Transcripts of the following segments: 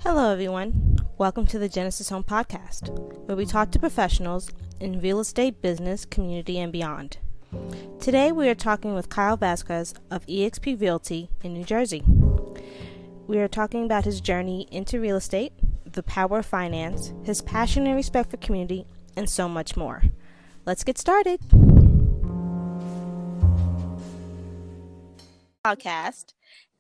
Hello, everyone. Welcome to the Genesis Home Podcast, where we talk to professionals in real estate, business, community, and beyond. Today, we are talking with Kyle Vazquez of eXp Realty in New Jersey. We are talking about his journey into real estate, the power of finance, his passion and respect for community, and so much more. Let's get started. Podcast.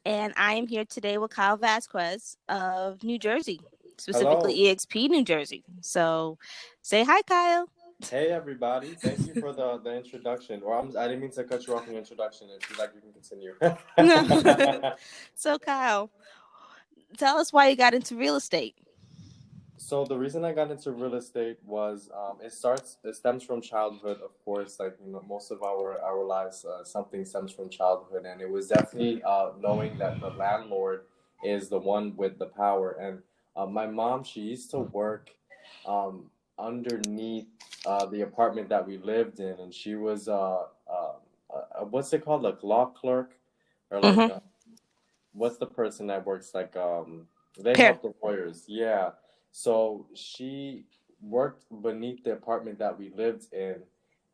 And I am here today with Kyle Vazquez of New Jersey, specifically Hello. eXp New Jersey. So say hi, Kyle. Hey, everybody. Thank you for the introduction. I didn't mean to cut you off in your introduction. If you like, you can continue. So, Kyle, tell us why you got into real estate. So the reason I got into real estate was it stems from childhood, of course. Like, most of our lives, something stems from childhood, and it was definitely knowing that the landlord is the one with the power. And my mom, she used to work underneath the apartment that we lived in, and she was what's it called, like law clerk, or like Mm-hmm. what's the person that works like they Here. help the lawyers, yeah. So she worked beneath the apartment that we lived in,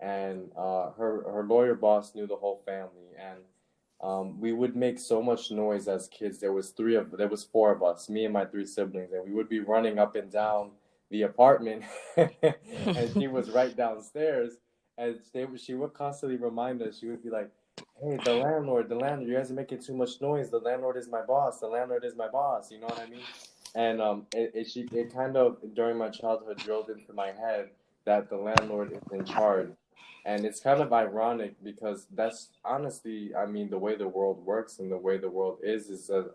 and her lawyer boss knew the whole family, and we would make so much noise as kids. There was four of us, me and my three siblings, and we would be running up and down the apartment, and she was right downstairs, and she would constantly remind us. She would be like, "Hey, the landlord, you guys are making too much noise. The landlord is my boss. The landlord is my boss." You know what I mean? And it kind of during my childhood drilled into my head that the landlord is in charge. And it's kind of ironic because that's honestly, I mean, the way the world works and the way the world is that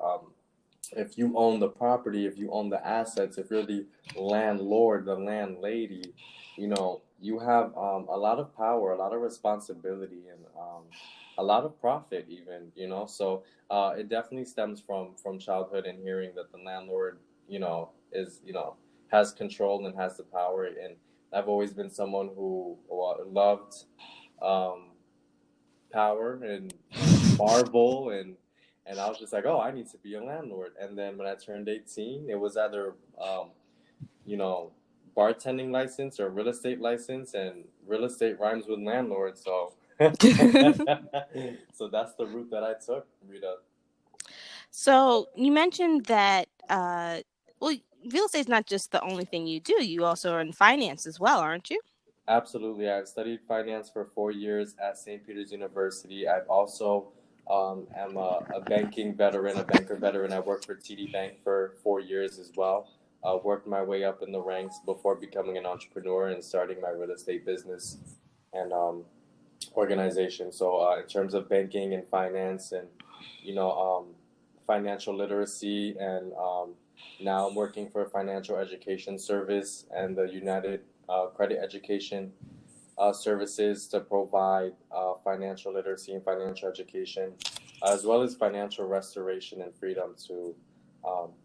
if you own the property, if you own the assets, if you're the landlord, the landlady, you have a lot of power, a lot of responsibility, and a lot of profit, even. So it definitely stems from childhood and hearing that the landlord, is has control and has the power. And I've always been someone who loved um, power and Marvel, and I was just like, oh, I need to be a landlord. And then when I turned 18, it was either you know bartending license or real estate license, and real estate rhymes with landlord, so so that's the route that I took, Rita. So, you mentioned that, well, real estate is not just the only thing you do. You also are in finance as well, aren't you? Absolutely. I've studied finance for 4 years at St. Peter's University. I've also am a banking veteran, a banker veteran. I worked for TD Bank for 4 years as well. Worked my way up in the ranks before becoming an entrepreneur and starting my real estate business and organization. So in terms of banking and finance and you know um, financial literacy, and now I'm working for a financial education service and the United Credit Education services to provide financial literacy and financial education, as well as financial restoration and freedom to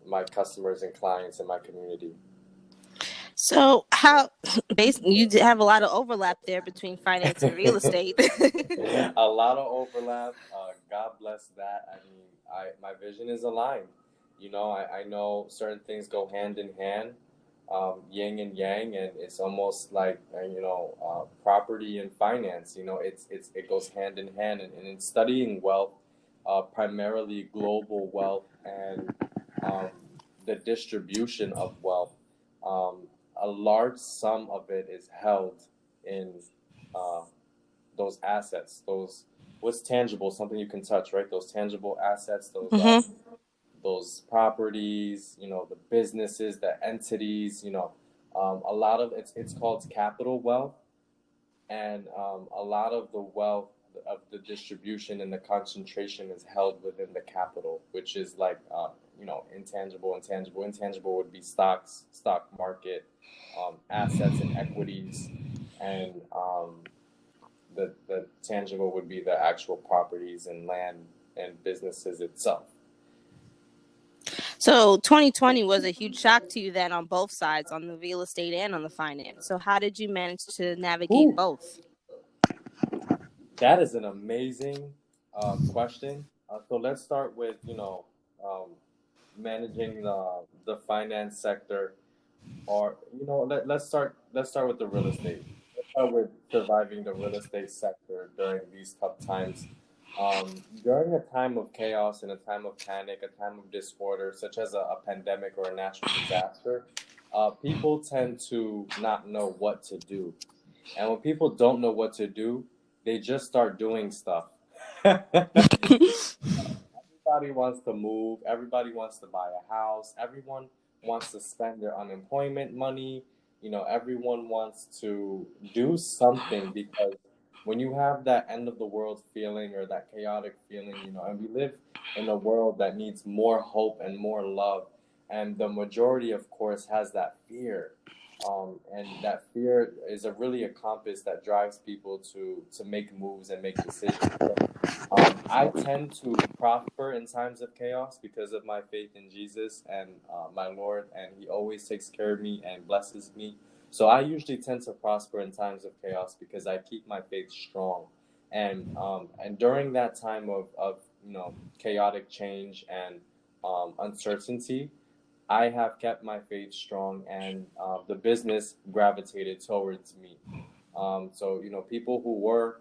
my customers and clients in my community. So, how basically you have a lot of overlap there between finance and real estate. A lot of overlap. God bless that. I mean, my vision is aligned. I know certain things go hand in hand, yin and yang, and it's almost like property and finance. It goes hand in hand, and in studying wealth, primarily global wealth and um, the distribution of wealth. Um, a large sum of it is held in uh, those assets, those what's tangible, something you can touch, right? Those tangible assets, Mm-hmm. those properties, the businesses, the entities, a lot of it's called capital wealth, and a lot of the wealth of the distribution and the concentration is held within the capital, which is like intangible. Intangible would be stocks, stock market, assets and equities, and the tangible would be the actual properties and land and businesses itself. So 2020 was a huge shock to you then on both sides, on the real estate and on the finance. So how did you manage to navigate Ooh, both? that is an amazing question. So let's start with um, managing the finance sector, or let's start with the real estate. Let's start with surviving the real estate sector during these tough times. During a time of chaos and a time of panic, a time of disorder, such as a pandemic or a natural disaster, people tend to not know what to do. And when people don't know what to do, they just start doing stuff. Everybody wants to move. Everybody wants to buy a house. Everyone wants to spend their unemployment money. Everyone wants to do something because when you have that end of the world feeling or that chaotic feeling, and we live in a world that needs more hope and more love, and the majority, of course, has that fear. And that fear is really a compass that drives people to make moves and make decisions. I tend to prosper in times of chaos because of my faith in Jesus and my Lord, and He always takes care of me and blesses me. So I usually tend to prosper in times of chaos because I keep my faith strong. And during that time of chaotic change and uncertainty, I have kept my faith strong, and the business gravitated towards me. So people who were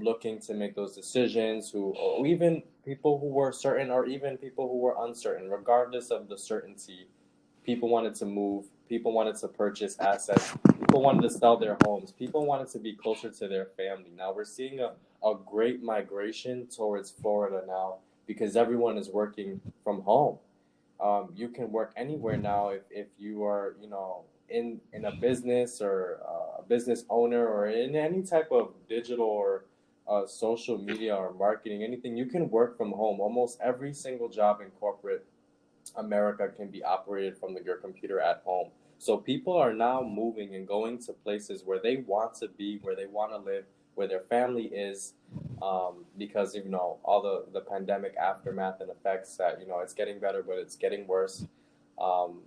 looking to make those decisions, or even people who were certain, or even people who were uncertain, regardless of the certainty, people wanted to move. People wanted to purchase assets. People wanted to sell their homes. People wanted to be closer to their family. Now we're seeing a great migration towards Florida now because everyone is working from home. You can work anywhere now if you are in a business, or a business owner, or in any type of digital or social media or marketing, anything. You can work from home. Almost every single job in corporate America can be operated from your computer at home. So people are now moving and going to places where they want to be, where they want to live, where their family is, because all the pandemic aftermath and effects that it's getting better, but it's getting worse, um,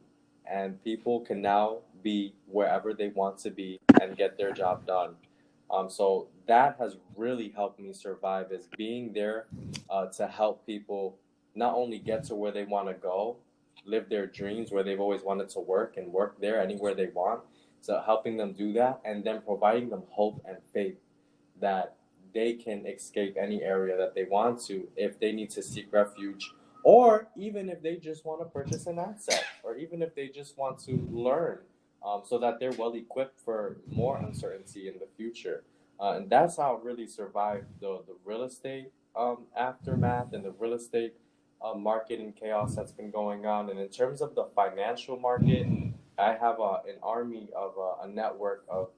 and people can now be wherever they want to be and get their job done. So that has really helped me survive, is being there to help people not only get to where they want to go, live their dreams where they've always wanted to work, and work there anywhere they want. So helping them do that, and then providing them hope and faith that they can escape any area that they want to if they need to seek refuge, or even if they just want to purchase an asset, or even if they just want to learn, so that they're well equipped for more uncertainty in the future. And that's how I really survived the real estate aftermath, and the real estate market and chaos that's been going on. And in terms of the financial market, I have an army of a network of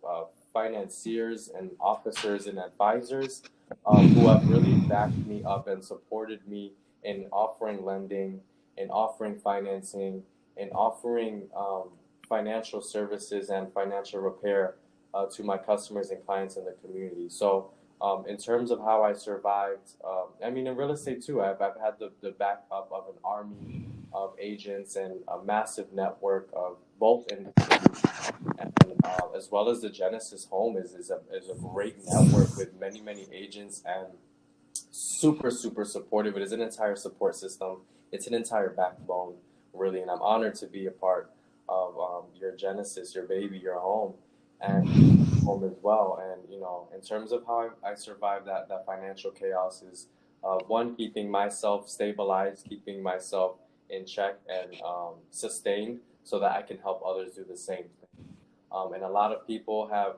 financiers and officers and advisors who have really backed me up and supported me in offering lending, in offering financing, in offering financial services and financial repair to my customers and clients in the community. So, in terms of how I survived, I mean, in real estate too, I've had the backup of an army of agents and a massive network of both industries, and as well as the Genesis Home is a great network with many many agents, and super super supportive. It is an entire support system. It's an entire backbone, really, and I'm honored to be a part of your Genesis, your baby, your home, and home as well. And in terms of how I survived that financial chaos, is one, keeping myself stabilized, keeping myself in check and sustained, so that I can help others do the same thing. And a lot of people have,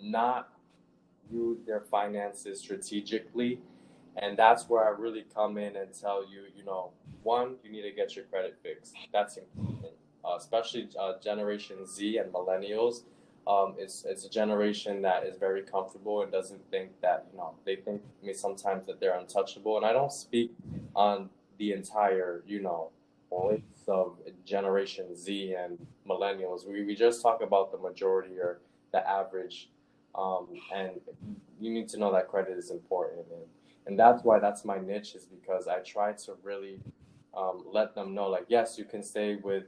not use their finances strategically. And that's where I really come in and tell you, one, you need to get your credit fixed. That's important, especially Generation Z and millennials. It's a generation that is very comfortable and doesn't think that, they think sometimes that they're untouchable. And I don't speak on the entire, race of Generation Z and millennials. We just talk about the majority, or the average, and you need to know that credit is important, and that's why that's my niche, is because I try to really let them know, like, yes, you can stay with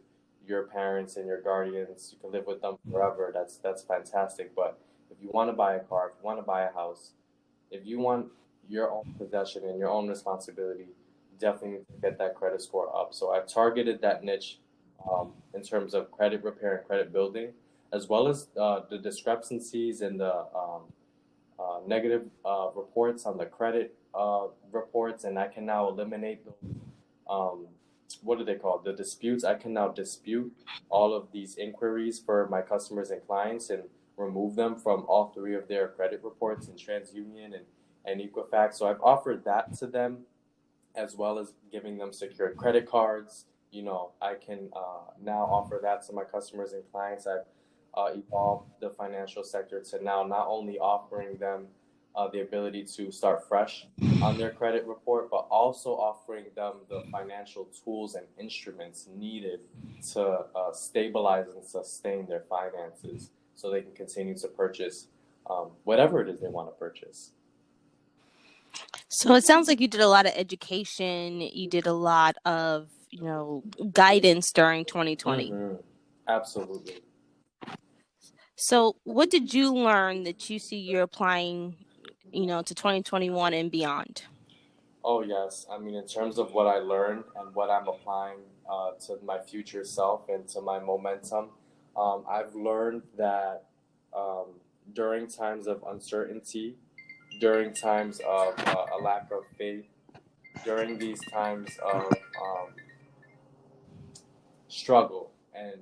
your parents and your guardians, you can live with them forever. That's fantastic. But if you want to buy a car, if you want to buy a house, if you want your own possession and your own responsibility, definitely need to get that credit score up. So I've targeted that niche in terms of credit repair and credit building, as well as the discrepancies and the negative reports on the credit reports, and I can now eliminate those. What do they call the disputes? I can now dispute all of these inquiries for my customers and clients and remove them from all three of their credit reports in TransUnion and Equifax. So I've offered that to them, as well as giving them secured credit cards. I can now offer that to my customers and clients. I've evolved the financial sector to now not only offering them the ability to start fresh on their credit report, but also offering them the financial tools and instruments needed to stabilize and sustain their finances so they can continue to purchase whatever it is they want to purchase. So it sounds like you did a lot of education. You did a lot of, guidance during 2020. Mm-hmm. Absolutely. So what did you learn that you see you're applying, to 2021 and beyond? Oh, yes. I mean, in terms of what I learned and what I'm applying to my future self and to my momentum, I've learned that during times of uncertainty, during times of a lack of faith, during these times of struggle and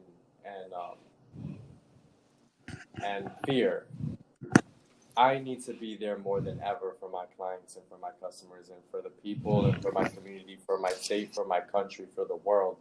fear, I need to be there more than ever for my clients and for my customers and for the people and for my community, for my state, for my country, for the world,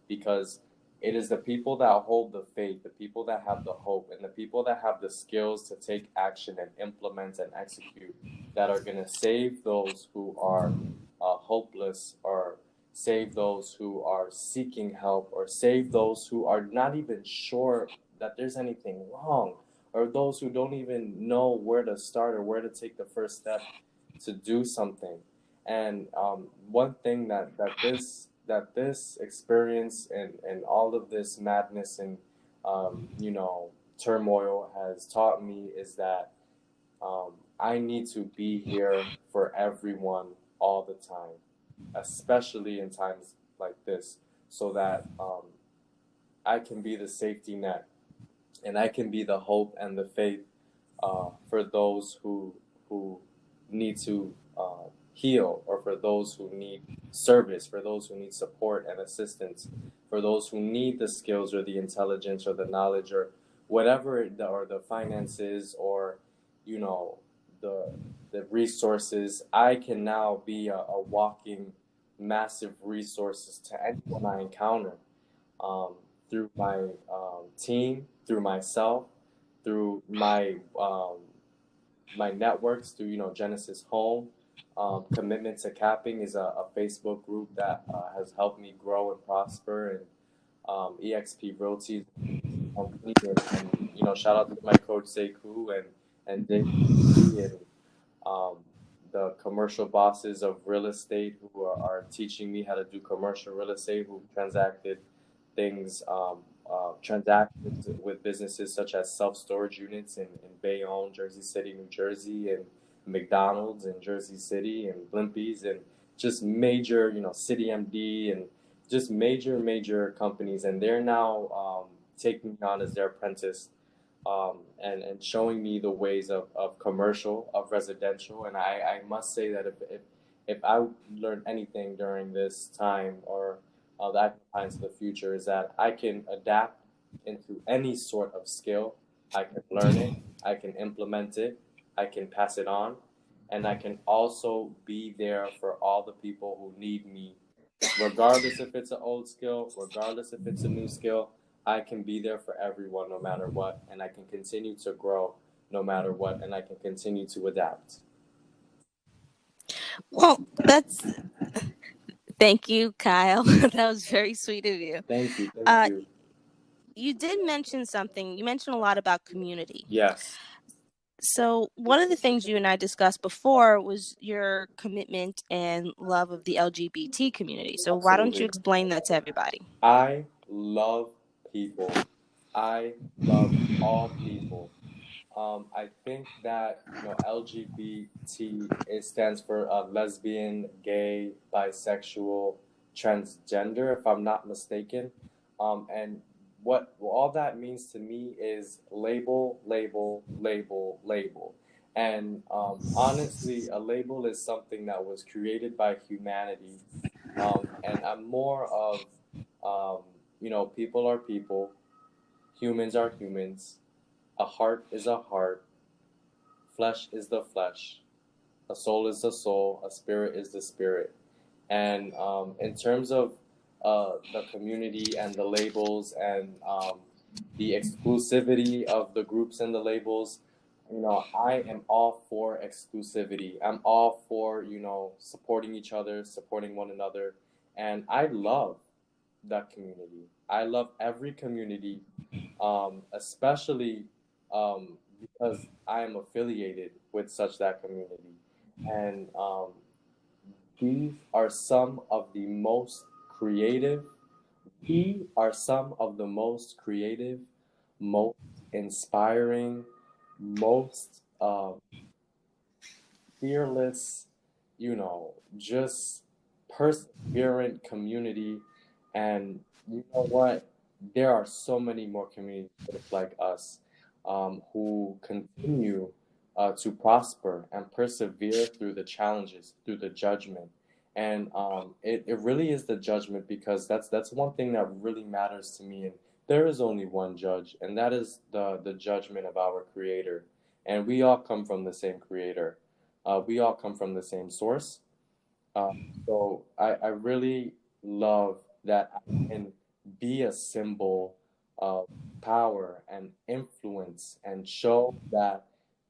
because it is the people that hold the faith, the people that have the hope, and the people that have the skills to take action and implement and execute that are going to save those who are hopeless, or save those who are seeking help, or save those who are not even sure that there's anything wrong, or those who don't even know where to start or where to take the first step to do something. And one thing that this experience and all of this madness and turmoil has taught me is that I need to be here for everyone all the time, especially in times like this, so that I can be the safety net and I can be the hope and the faith for those who need to heal, or for those who need service, for those who need support and assistance, for those who need the skills or the intelligence or the knowledge or whatever or the finances, or the resources. I can now be a walking massive resources to anyone I encounter, through my team, through myself, through my my networks, through Genesis Home. Commitment to Capping is a Facebook group that has helped me grow and prosper, and EXP Realty company, and shout out to my coach Sekou and Dave and the commercial bosses of real estate who are teaching me how to do commercial real estate, who transacted things, transactions with businesses such as self-storage units in Bayonne, Jersey City, New Jersey, and McDonald's in Jersey City, and Blimpies, and just major, City MD, and just major companies. And they're now taking me on as their apprentice, and showing me the ways of commercial, of residential. And I must say that if I learned anything during this time, or that I can apply into the future, is that I can adapt into any sort of skill. I can learn it, I can implement it, I can pass it on, and I can also be there for all the people who need me, regardless if it's an old skill, regardless if it's a new skill. I can be there for everyone no matter what, and I can continue to grow no matter what, and I can continue to adapt. Well, thank you, Kyle. That was very sweet of you. Thank you. Thank you. You did mention something. You mentioned a lot about community. Yes. So one of the things you and I discussed before was your commitment and love of the LGBT community. So Absolutely. why don't you explain that to everybody? I love people. I love all people. I think that, you know, LGBT, it stands for lesbian, gay, bisexual, transgender, if I'm not mistaken. And what all that means to me is label, label, label, label. And honestly, a label is something that was created by humanity. And I'm more of, um, you know, people are people, humans are humans, a heart is a heart, flesh is the flesh, a soul is the soul, a spirit is the spirit. And in terms of the community and the labels and the exclusivity of the groups and the labels, you know, I am all for exclusivity. I'm all for, you know, supporting each other, supporting one another. And I love that community. I love every community, especially because I am affiliated with such that community. And these are some of the most creative, we are some of the most creative, most inspiring, most fearless, you know, just perseverant community. And you know what? There are so many more communities just like us, who continue to prosper and persevere through the challenges, through the judgment. And it really is the judgment, because that's one thing that really matters to me. And there is only one judge, and that is the judgment of our Creator. And we all come from the same Creator. We all come from the same source. So I really love that I can be a symbol of power and influence and show that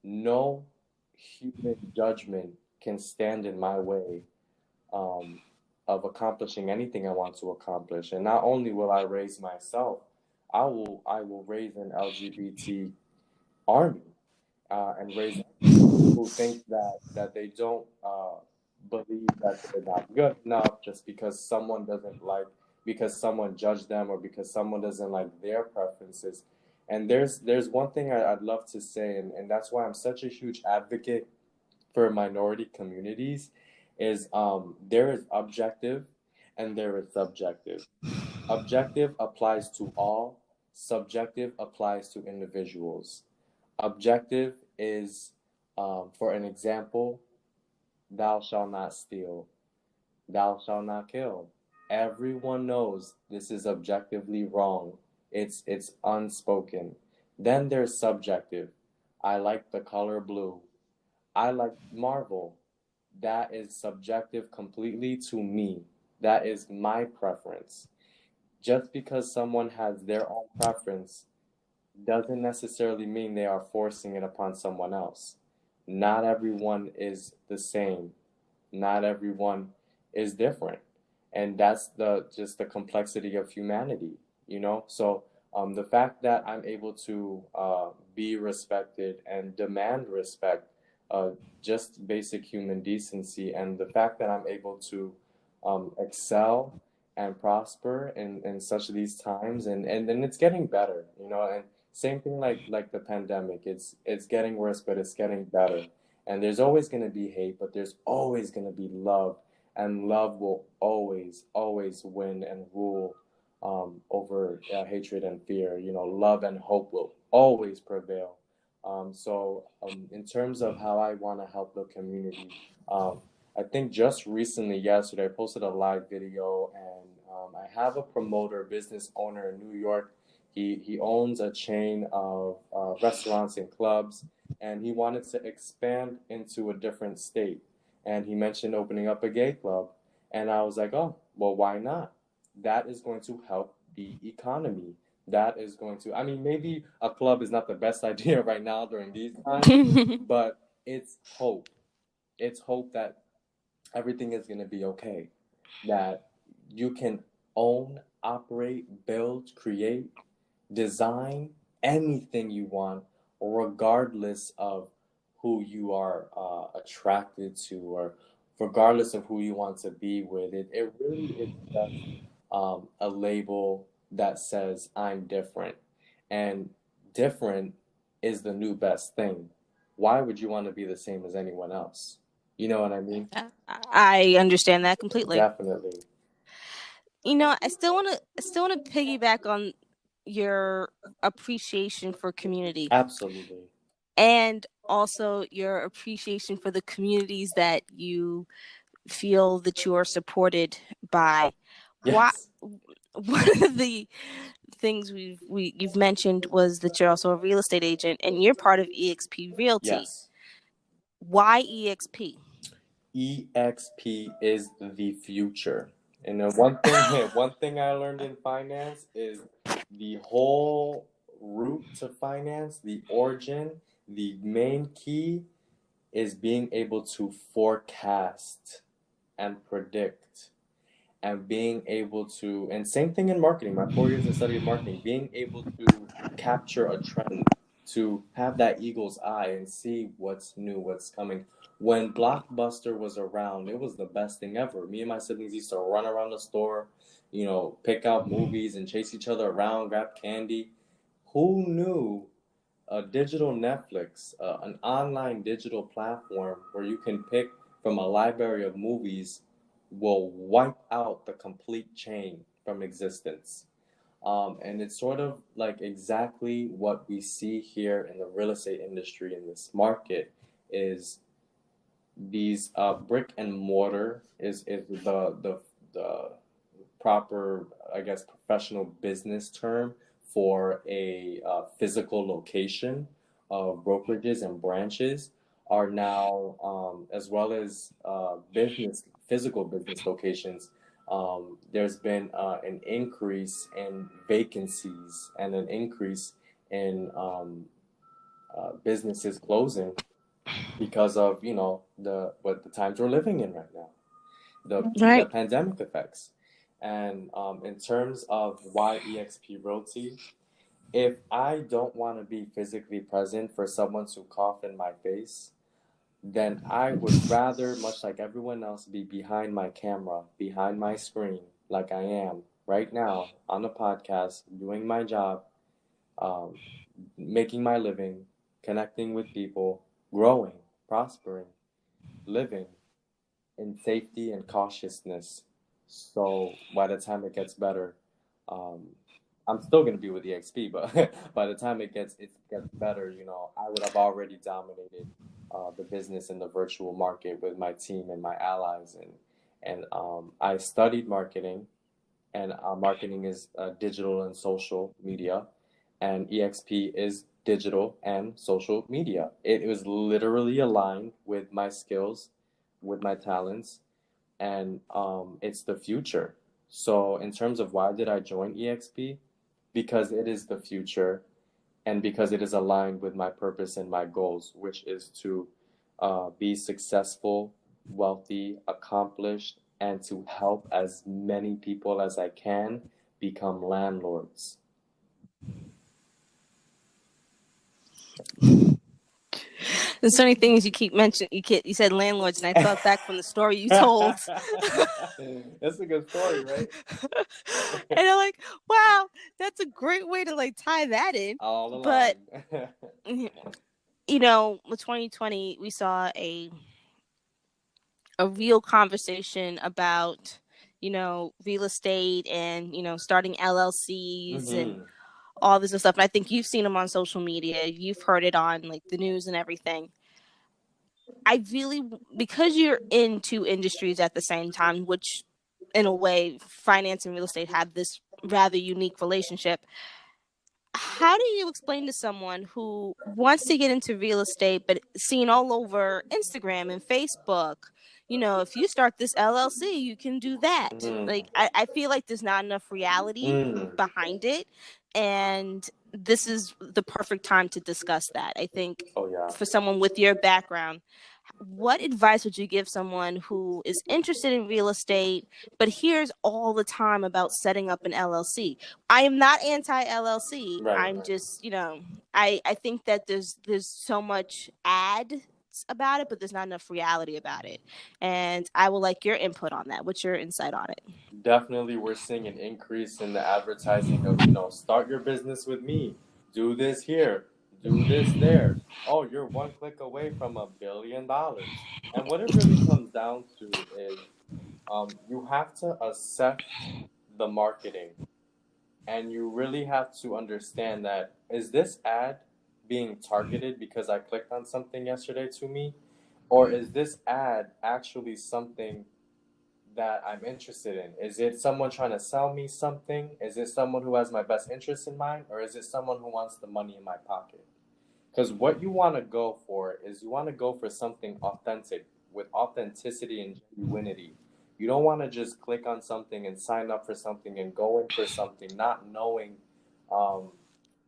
no human judgment can stand in my way, um, of accomplishing anything I want to accomplish. And not only will I raise myself, I will raise an LGBT army, and raise people who think that they don't believe that they're not good enough just because someone doesn't like, because someone judged them, or because someone doesn't like their preferences. And there's one thing I'd love to say, and that's why I'm such a huge advocate for minority communities, is there is objective and there is subjective. Objective applies to all, subjective applies to individuals. Objective is, for an example, thou shalt not steal, thou shalt not kill. Everyone knows this is objectively wrong. It's unspoken. Then there's subjective. I like the color blue. I like Marvel. That is subjective completely to me. That is my preference. Just because someone has their own preference doesn't necessarily mean they are forcing it upon someone else. Not everyone is the same. Not everyone is different. And that's the just the complexity of humanity, you know? So the fact that I'm able to be respected and demand respect, uh, just basic human decency, and the fact that I'm able to excel and prosper in such these times, and it's getting better, you know. And same thing like the pandemic, it's getting worse, but it's getting better. And there's always going to be hate, but there's always going to be love, and love will always, always win and rule over hatred and fear. You know, love and hope will always prevail. In terms of how I want to help the community, I think just recently, yesterday, I posted a live video, and I have a promoter, business owner in New York. He owns a chain of restaurants and clubs, and he wanted to expand into a different state. And he mentioned opening up a gay club, and I was like, oh, well, why not? That is going to help the economy. That is going to, I mean, maybe a club is not the best idea right now during these times, but it's hope. It's hope that everything is going to be okay. That you can own, operate, build, create, design anything you want, regardless of who you are attracted to, or regardless of who you want to be with. It really is just a label that says I'm different. And different is the new best thing. Why would you want to be the same as anyone else? You know what I mean? I understand that completely. Definitely. I still want to piggyback on your appreciation for community Absolutely. and also your appreciation for the communities that you feel that you are supported by. Why Yes. one of the things you've mentioned was that you're also a real estate agent and you're part of EXP Realty. Yes. Why EXP? EXP is the future. And then one thing, one thing I learned in finance is the whole route to finance, the origin, the main key is being able to forecast and predict and being able to, and same thing in marketing, my 4 years in study of marketing, being able to capture a trend, to have that eagle's eye and see what's new, what's coming. When Blockbuster was around, it was the best thing ever. Me and my siblings used to run around the store, pick out movies and chase each other around, grab candy. Who knew a digital Netflix, an online digital platform where you can pick from a library of movies will wipe out the complete chain from existence. And it's sort of like exactly what we see here in the real estate industry in this market is these brick and mortar is the proper, I guess, professional business term for a physical location of brokerages and branches are now, as well as physical business locations. There's been an increase in vacancies and an increase in businesses closing because of the times we're living in right now, the Right. pandemic effects. And in terms of why EXP Realty, if I don't want to be physically present for someone to cough in my face, then I would rather, much like everyone else, be behind my camera, behind my screen, like I am right now on the podcast, doing my job, um, making my living, connecting with people, growing, prospering, living in safety and cautiousness. So by the time it gets better, um, I'm still gonna be with EXP, but by the time it gets better, I would have already dominated the business in the virtual market with my team and my allies, and I studied marketing, and marketing is digital and social media, and EXP is digital and social media. It was literally aligned with my skills, with my talents, and it's the future. So, in terms of why did I join EXP? Because it is the future, and because it is aligned with my purpose and my goals, which is to be successful, wealthy, accomplished, and to help as many people as I can become landlords. There's so many things you keep mentioning. You said landlords, and I thought back from the story you told. That's a good story, right? And I'm like, wow, that's a great way to like tie that in. All But aligned. with 2020, we saw a real conversation about real estate and starting LLCs and Hmm. all this stuff. And I think you've seen them on social media. You've heard it on like the news and everything. I really, because you're in two industries at the same time, which in a way, finance and real estate have this rather unique relationship. How do you explain to someone who wants to get into real estate but seen all over Instagram and Facebook, if you start this LLC, you can do that. Mm. Like, I feel like there's not enough reality Mm. behind it. And this is the perfect time to discuss that. I think Oh yeah. for someone with your background, what advice would you give someone who is interested in real estate but hears all the time about setting up an LLC? I am not anti LLC. Right. I'm just, I think that there's so much ad about it, but there's not enough reality about it. And I would like your input on that. What's your insight on it? Definitely, we're seeing an increase in the advertising of, start your business with me, do this here, do this there. Oh, you're one click away from $1 billion. And what it really comes down to is you have to assess the marketing, and you really have to understand that, is this ad being targeted because I clicked on something yesterday to me, or is this ad actually something that I'm interested in? Is it someone trying to sell me something? Is it someone who has my best interest in mind, or is it someone who wants the money in my pocket? Because what you want to go for is, you want to go for something authentic, with authenticity and genuinity. You don't want to just click on something and sign up for something and go in for something not knowing um,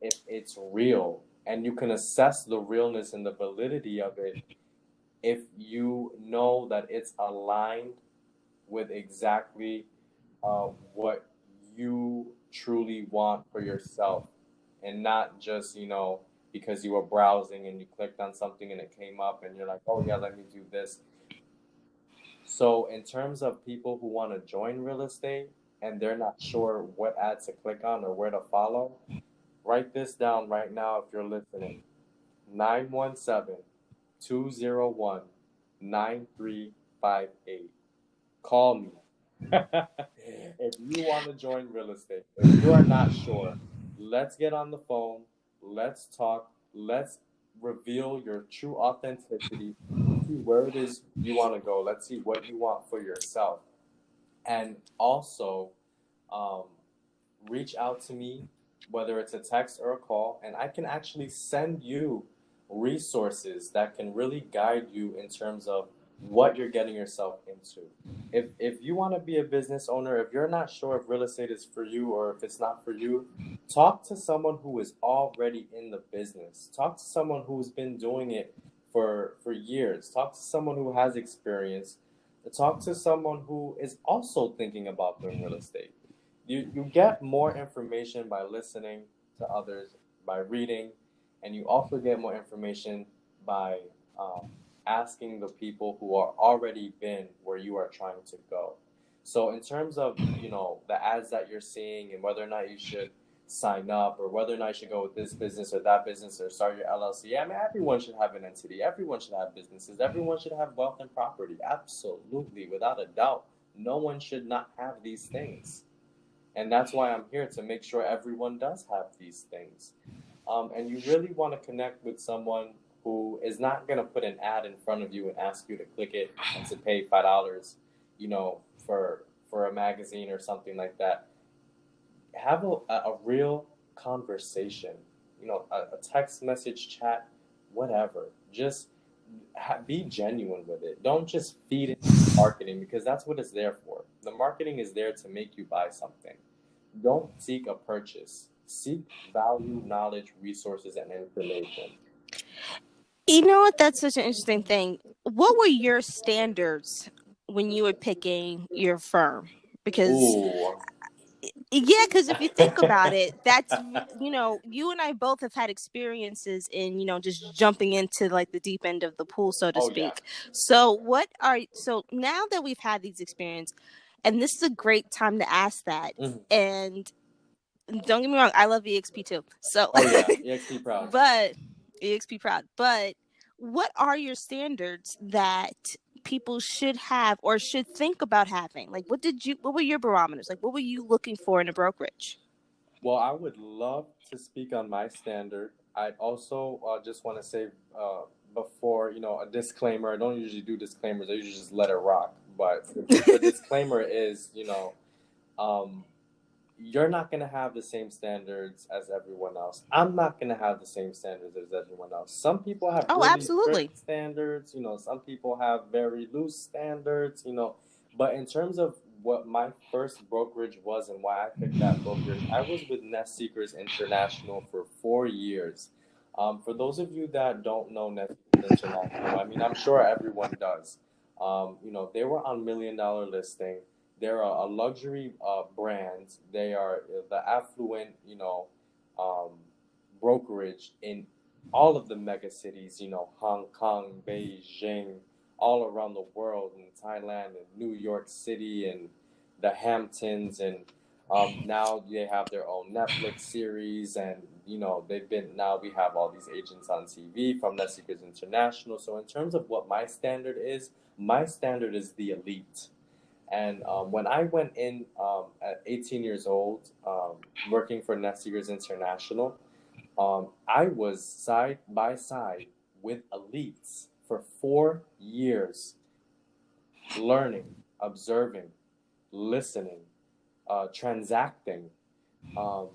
if it's real. And you can assess the realness and the validity of it if you know that it's aligned with exactly what you truly want for yourself, and not just, because you were browsing and you clicked on something and it came up and you're like, oh yeah, let me do this. So in terms of people who want to join real estate and they're not sure what ad to click on or where to follow, write this down right now if you're listening. 917-201-9358. Call me. If you want to join real estate, if you are not sure, let's get on the phone. Let's talk. Let's reveal your true authenticity. Let's see where it is you want to go. Let's see what you want for yourself. And also, um, reach out to me, whether it's a text or a call, and I can actually send you resources that can really guide you in terms of what you're getting yourself into. If you want to be a business owner, if you're not sure if real estate is for you or if it's not for you, talk to someone who is already in the business. Talk to someone who's been doing it for years. Talk to someone who has experience. Talk to someone who is also thinking about doing real estate. You get more information by listening to others, by reading, and you also get more information by um, asking the people who are already been where you are trying to go. So in terms of, the ads that you're seeing and whether or not you should sign up, or whether or not you should go with this business or that business or start your LLC, I mean, everyone should have an entity. Everyone should have businesses. Everyone should have wealth and property. Absolutely, without a doubt. No one should not have these things. And that's why I'm here, to make sure everyone does have these things. And you really want to connect with someone who is not going to put an ad in front of you and ask you to click it and to pay $5, for a magazine or something like that. Have a real conversation, a text message, chat, whatever. Just be genuine with it. Don't just feed it marketing, because that's what it's there for. The marketing is there to make you buy something. Don't seek a purchase. Seek value, knowledge, resources, and information. You know what? That's such an interesting thing. What were your standards when you were picking your firm? Because Ooh. yeah, because if you think about it, that's you and I both have had experiences in just jumping into like the deep end of the pool, so to Oh yeah. speak. So now that we've had these experiences, and this is a great time to ask that. Mhm. And don't get me wrong, I love EXP too. So, Oh yeah. EXP proud. but EXP proud. But what are your standards that people should have or should think about having? Like, what were your barometers? Like, what were you looking for in a brokerage? Well, I would love to speak on my standard. I also just want to say, before, a disclaimer. I don't usually do disclaimers. I usually just let it rock. But the disclaimer is, um, you're not going to have the same standards as everyone else. I'm not going to have the same standards as everyone else. Some people have Oh, really absolutely. strict standards, some people have very loose standards, but in terms of what my first brokerage was and why I picked that brokerage, I was with Nest Seekers International for 4 years. For those of you that don't know Nest Seekers International, I mean, I'm sure everyone does. They were on Million Dollar Listing. They're a luxury brand. They are the affluent, um, brokerage in all of the mega cities, Hong Kong, Beijing, all around the world, in Thailand and New York City and the Hamptons. And Now they have their own Netflix series, and they've been now we have all these agents on TV from Net Seekers International. So in terms of what my standard is the elite. And when I went in at 18 years old, working for Net Seekers International, I was side by side with elites for 4 years, learning, observing, listening, transacting, um,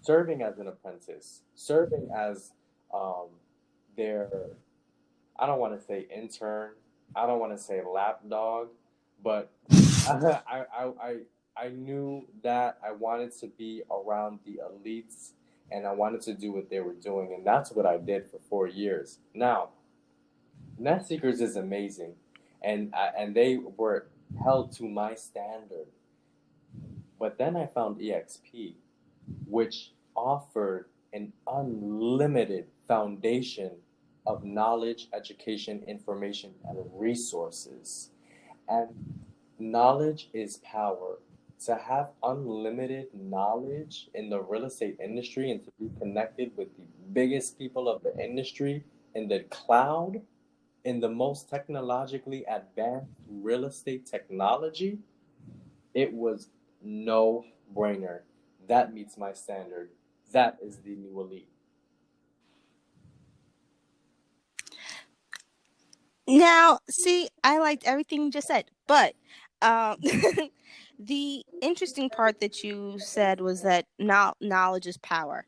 serving as an apprentice, serving as um, their, I don't want to say intern, I don't want to say lapdog, but I knew that I wanted to be around the elites and I wanted to do what they were doing, and that's what I did for 4 years. Now, Net Seekers is amazing, and they were held to my standard. But then I found EXP, which offered an unlimited foundation of knowledge, education, information, and resources. And knowledge is power. To have unlimited knowledge in the real estate industry and to be connected with the biggest people of the industry in the cloud, in the most technologically advanced real estate technology, it was no brainer. That meets my standard. That is the new elite. Now, see, I liked everything you just said, but um, the interesting part that you said was that knowledge is power,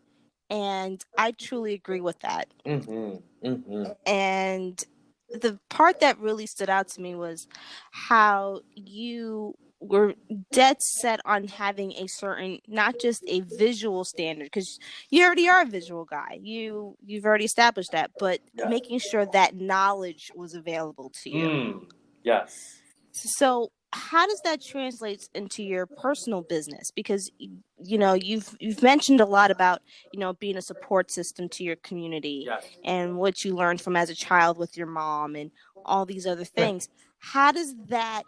and I truly agree with that. Mm-hmm. Mm-hmm. And the part that really stood out to me was how you were dead set on having a certain, not just a visual standard, because you already are a visual guy, you've already established that, but Yes. making sure that knowledge was available to you. Yes. So how does that translate into your personal business? Because you've mentioned a lot about being a support system to your community Yes. and what you learned from as a child with your mom and all these other things. How does that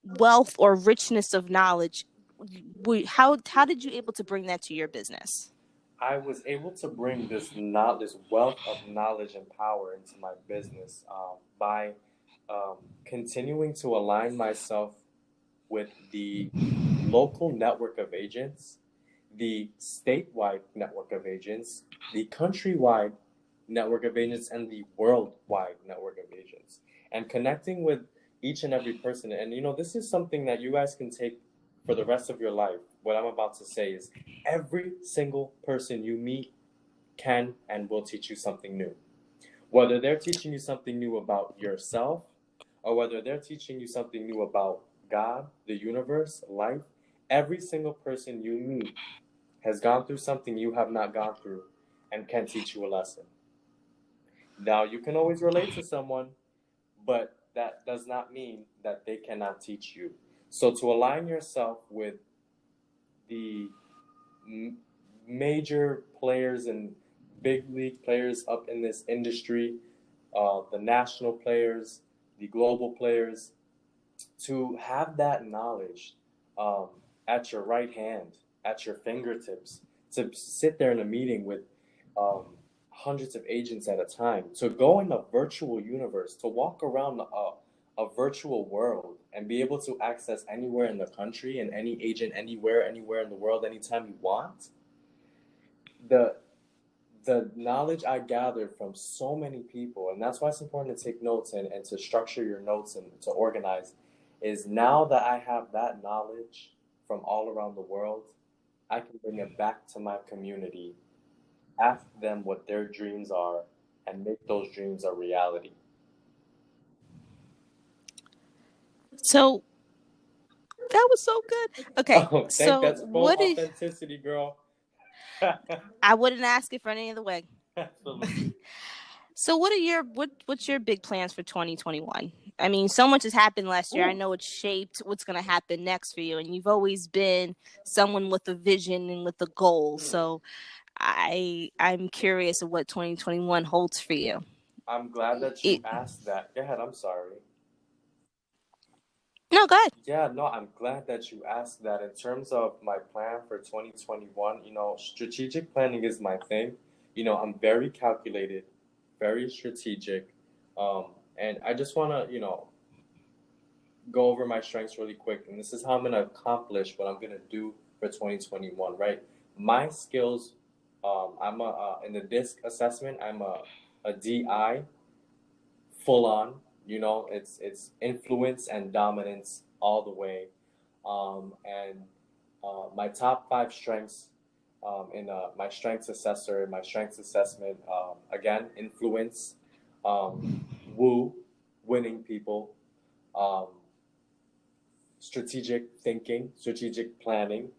wealth or richness of knowledge, how did you able to bring that to your business? I was able to bring this wealth of knowledge and power into my business by continuing to align myself with the local network of agents, the statewide network of agents, the countrywide network of agents, and the worldwide network of agents, and connecting with each and every person. And this is something that you guys can take for the rest of your life. What I'm about to say is every single person you meet can and will teach you something new. Whether they're teaching you something new about yourself, or whether they're teaching you something new about God, the universe, life, every single person you meet has gone through something you have not gone through and can teach you a lesson. Now, you can always relate to someone, but that does not mean that they cannot teach you. So, to align yourself with the major players and big league players up in this industry, the national players, the global players, to have that knowledge um, at your right hand, at your fingertips, to sit there in a meeting with um, hundreds of agents at a time, to go in a virtual universe, to walk around a virtual world and be able to access anywhere in the country and any agent anywhere in the world, anytime you want. The the knowledge I gathered from so many people, and that's why it's important to take notes and to structure your notes and to organize, is now that I have that knowledge from all around the world, I can bring it back to my community, ask them what their dreams are, and make those dreams a reality. So that was so good. Okay, Oh, thank so that's full what is authenticity, girl. I wouldn't ask it for any other way. Absolutely. So what's your big plans for 2021? I mean, so much has happened last year. I Ooh. know it's shaped what's going to happen next for you, and you've always been someone with a vision and with a goal. Hmm. So I'm curious of what 2021 holds for you. I'm glad that you It, asked that. Go ahead, I'm sorry. No, go ahead. Yeah, no, I'm glad that you asked that. In terms of my plan for 2021, strategic planning is my thing. I'm very calculated, very strategic. And I just want to, go over my strengths really quick. And this is how I'm going to accomplish what I'm going to do for 2021, right? My skills, in the DISC assessment, I'm a DI full on. It's influence and dominance all the way. And my top five strengths in my strengths assessor, my strengths assessment, again, influence, woo, winning people, um, strategic thinking, strategic planning.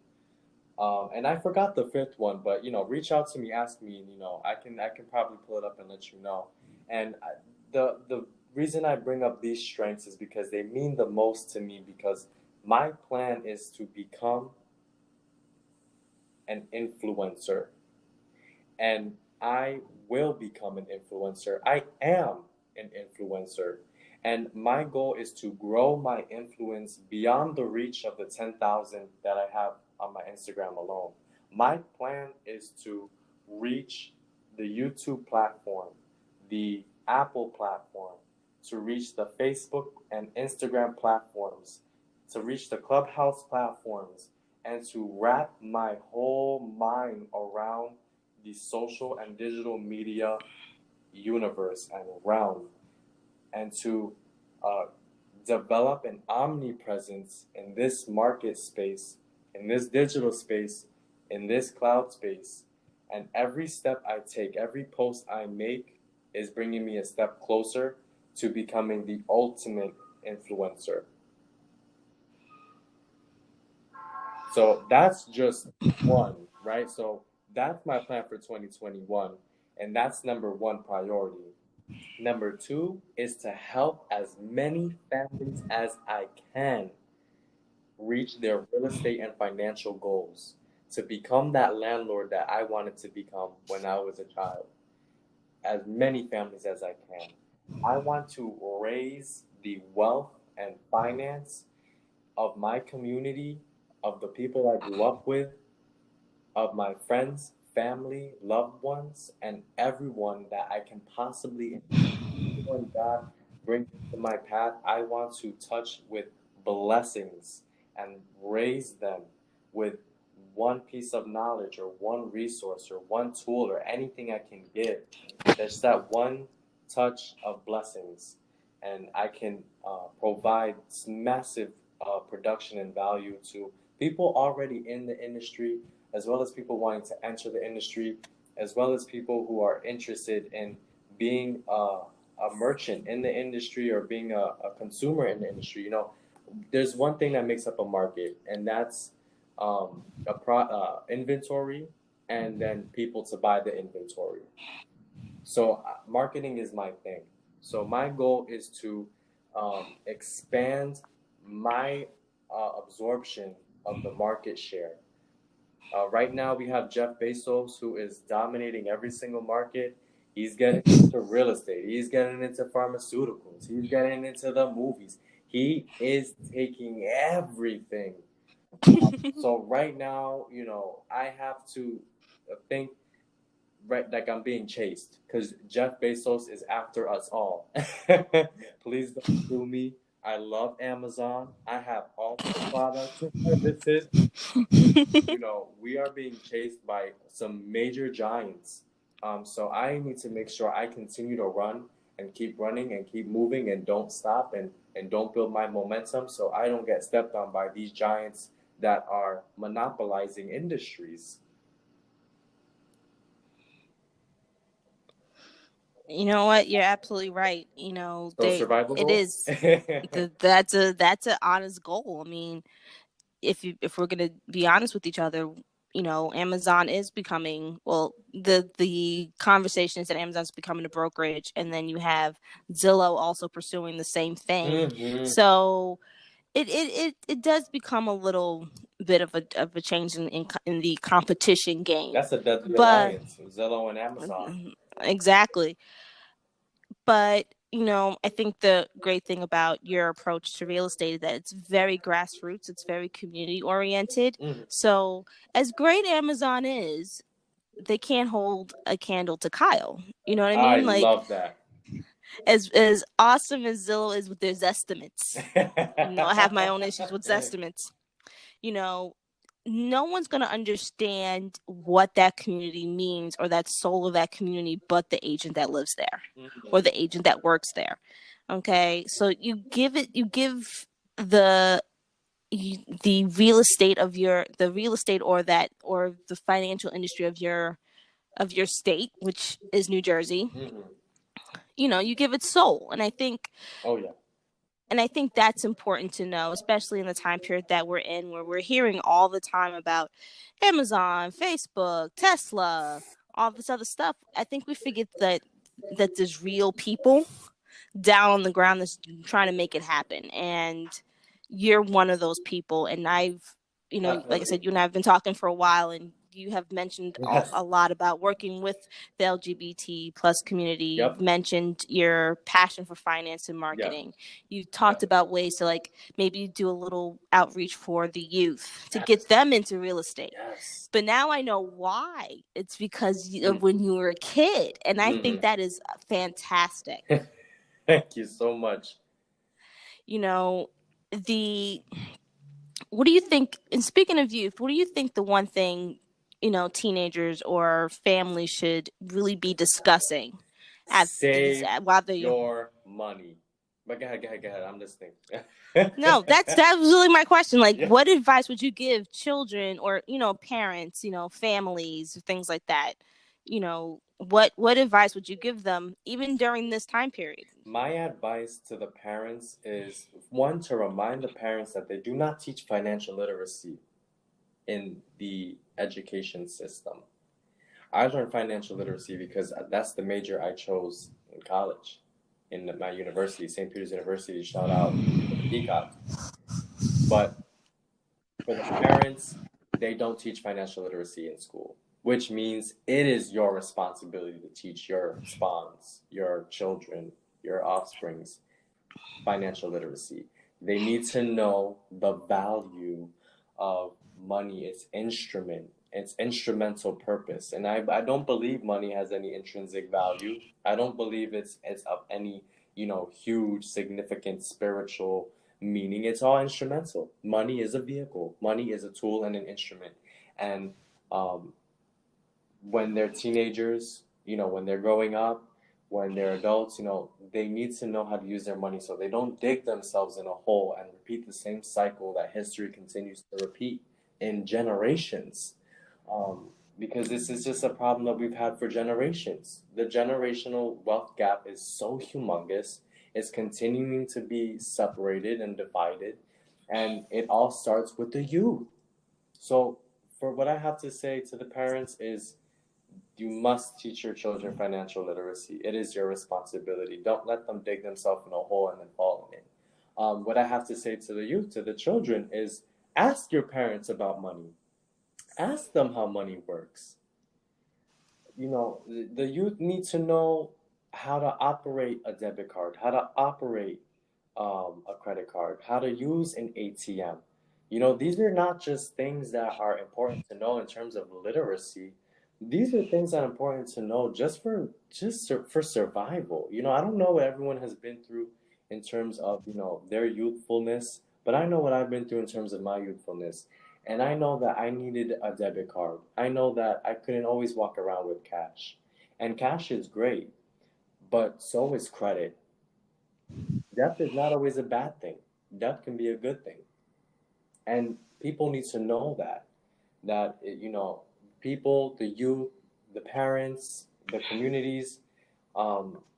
And I forgot the fifth one, but reach out to me, ask me, and I can probably pull it up and let you know. And the reason I bring up these strengths is because they mean the most to me. Because my plan is to become an influencer, and I will become an influencer. I am an influencer. And my goal is to grow my influence beyond the reach of the 10,000 that I have on my Instagram alone. My plan is to reach the YouTube platform, the Apple platform, to reach the Facebook and Instagram platforms, to reach the Clubhouse platforms, and to wrap my whole mind around the social and digital media universe and realm, and to uh, develop an omnipresence in this market space, in this digital space, in this cloud space. And every step I take, every post I make is bringing me a step closer to becoming the ultimate influencer. So that's just one, right? So that's my plan for 2021, and that's number one priority. Number two is to help as many families as I can reach their real estate and financial goals, to become that landlord that I wanted to become when I was a child. As many families as I can. I want to raise the wealth and finance of my community, of the people I grew up with, of my friends, family, loved ones, and everyone that I can possibly, when God brings into my path, I want to touch with blessings and raise them with one piece of knowledge or one resource or one tool or anything I can give. There's that one touch of blessings, and I can provide massive production and value to people already in the industry, as well as people wanting to enter the industry, as well as people who are interested in being a merchant in the industry or being a consumer in the industry. There's one thing that makes up a market, and that's inventory, and then people to buy the inventory. So marketing is my thing. So my goal is to expand my absorption of the market share. Right now, we have Jeff Bezos, who is dominating every single market. He's getting into real estate. He's getting into pharmaceuticals. He's getting into the movies. He is taking everything. So right now, I have to think right like I'm being chased because Jeff Bezos is after us all. Please don't sue me. I love Amazon. I have all the products and services. We are being chased by some major giants. So I need to make sure I continue to run and keep running and keep moving and don't stop and don't build my momentum so I don't get stepped on by these giants that are monopolizing industries. You know what? You're absolutely right. So survival it goal. is that's a honest goal. I mean, if we're gonna be honest with each other, Amazon is becoming, well, the conversation is that Amazon's becoming a brokerage, and then you have Zillow also pursuing the same thing. Mm-hmm. So it does become a little bit of a change in the competition game. That's a deadly But alliance, Zillow and Amazon. exactly. But I think the great thing about your approach to real estate is that it's very grassroots, it's very community oriented. Mhm. So, as great Amazon is, they can't hold a candle to Kyle. You know what I I mean? Like, love that. as awesome as Zillow is with their estimates, I have my own issues with estimates. You know, no one's going to understand what that community means or that soul of that community but the agent that lives there or the agent that works there. Okay, so you give the the real estate of the real estate or the financial industry of your state, which is New Jersey. Mhm. You give it soul, Oh yeah. and I think that's important to know, especially in the time period that we're in, where we're hearing all the time about Amazon, Facebook, Tesla, all this other stuff. I think we forget that there's real people down on the ground that's trying to make it happen. And you're one of those people. And like I Definitely. said, you and I have been talking for a while, and you have mentioned Yes. a lot about working with the LGBT plus community. Yep. You've mentioned your passion for finance and Yep. marketing. You've talked about ways to maybe do a little outreach for the youth to Yes. get them into real estate. Yes. But now I know why. It's because Mm. of when you were a kid. And I think Mhm. that is fantastic. Thank you so much. you know the What do you think, and speaking of youth, what do you think the one thing teenagers or families should really be discussing at these Save while they're your money. But go ahead. I'm listening. no, that was really my question. Like, Yeah. what advice would you give children or parents, families, things like that? What advice would you give them even during this time period? My advice to the parents is one, to remind the parents that they do not teach financial literacy in the education system. I learned financial literacy because that's the major I chose in college, in my university, St. Peter's University. Shout out to the Peacock. But for the parents, they don't teach financial literacy in school, which means it is your responsibility to teach your spawns, your children, your offsprings financial literacy. They need to know the value of money, its instrument, its instrumental purpose. And I don't believe money has any intrinsic value. I don't believe it's of any, huge, significant spiritual meaning. It's all instrumental. Money is a vehicle. Money is a tool and an instrument. And um, when they're teenagers, when they're growing up, when they're adults, they need to know how to use their money so they don't dig themselves in a hole and repeat the same cycle that history continues to repeat in generations. Um, because this is just a problem that we've had for generations. The generational wealth gap is so humongous, it's continuing to be separated and divided, and it all starts with the youth. So, for what I have to say to the parents is, you must teach your children financial literacy. It is your responsibility. Don't let them dig themselves in a hole and then fall in it. What I have to say to the youth, to the children, is ask your parents about money. Ask them how money works. The youth need to know how to operate a debit card, how to operate a credit card, how to use an ATM. These are not just things that are important to know in terms of literacy. These are things that are important to know for survival. I don't know what everyone has been through in terms of, their youthfulness, but I know what I've been through in terms of my youthfulness. And I know that I needed a debit card. I know that I couldn't always walk around with cash. And cash is great, but so is credit. Debt is not always a bad thing. Debt can be a good thing. And people need to know that people, the youth, the parents, the communities,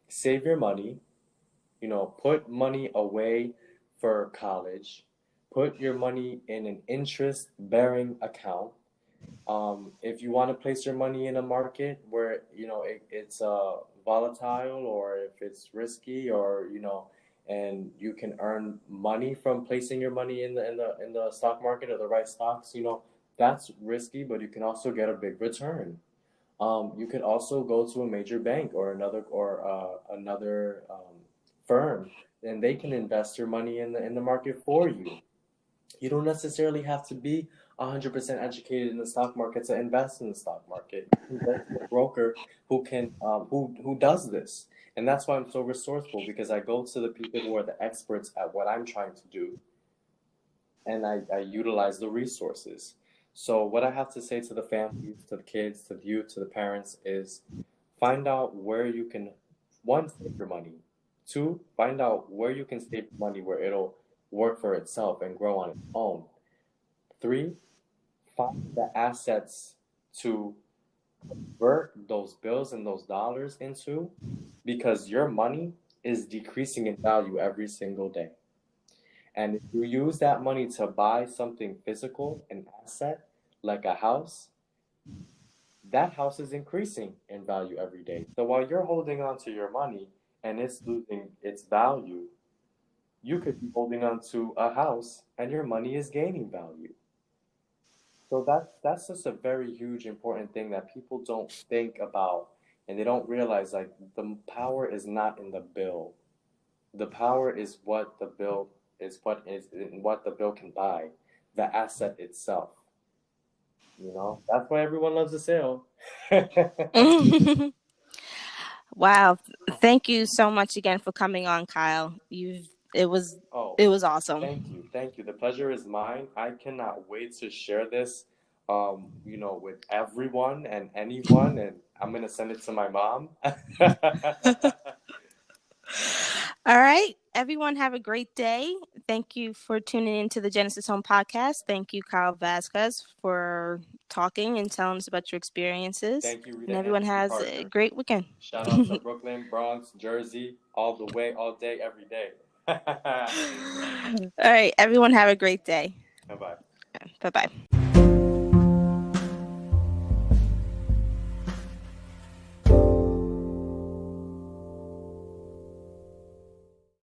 save your money, put money away for college, put your money in an interest bearing account. If you want to place your money in a market where it's volatile, or if it's risky, or and you can earn money from placing your money in the stock market or the right stocks, that's risky, but you can also get a big return. You could also go to a major bank or another firm, and they can invest your money in the market for you. You don't necessarily have to be 100% educated in the stock market to invest in the stock market. You can go to a broker who can who does this, and that's why I'm so resourceful, because I go to the people who are the experts at what I'm trying to do, and I utilize the resources. So what I have to say to the families, to the kids, to the youth, to the parents is find out where you can, one, save your money. Two, find out where you can save money where it'll work for itself and grow on its own. Three, find the assets to convert those bills and those dollars into, because your money is decreasing in value every single day. And if you use that money to buy something physical, an asset, like a house, that house is increasing in value every day. So while you're holding on to your money and it's losing its value, you could be holding on to a house and your money is gaining value. So that's just a very huge important thing that people don't think about, and they don't realize, like, the power is not in the bill. The power is what the bill what the bill can buy, the asset itself. That's why everyone loves a sale. Wow. Thank you so much again for coming on, Kyle. It was Oh, it was awesome. thank you. The pleasure is mine. I cannot wait to share this, with everyone and anyone, and I'm gonna send it to my mom. All right. Everyone have a great day. Thank you for tuning into the Genesis Home Podcast. Thank you, Kyle Vasquez, for talking and telling us about your experiences. Thank you, Rita And everyone Anthony has a Parker. great weekend. Shout out to Brooklyn, Bronx, Jersey, all the way, all day, every day. All right. Everyone have a great day. Bye bye. Bye bye.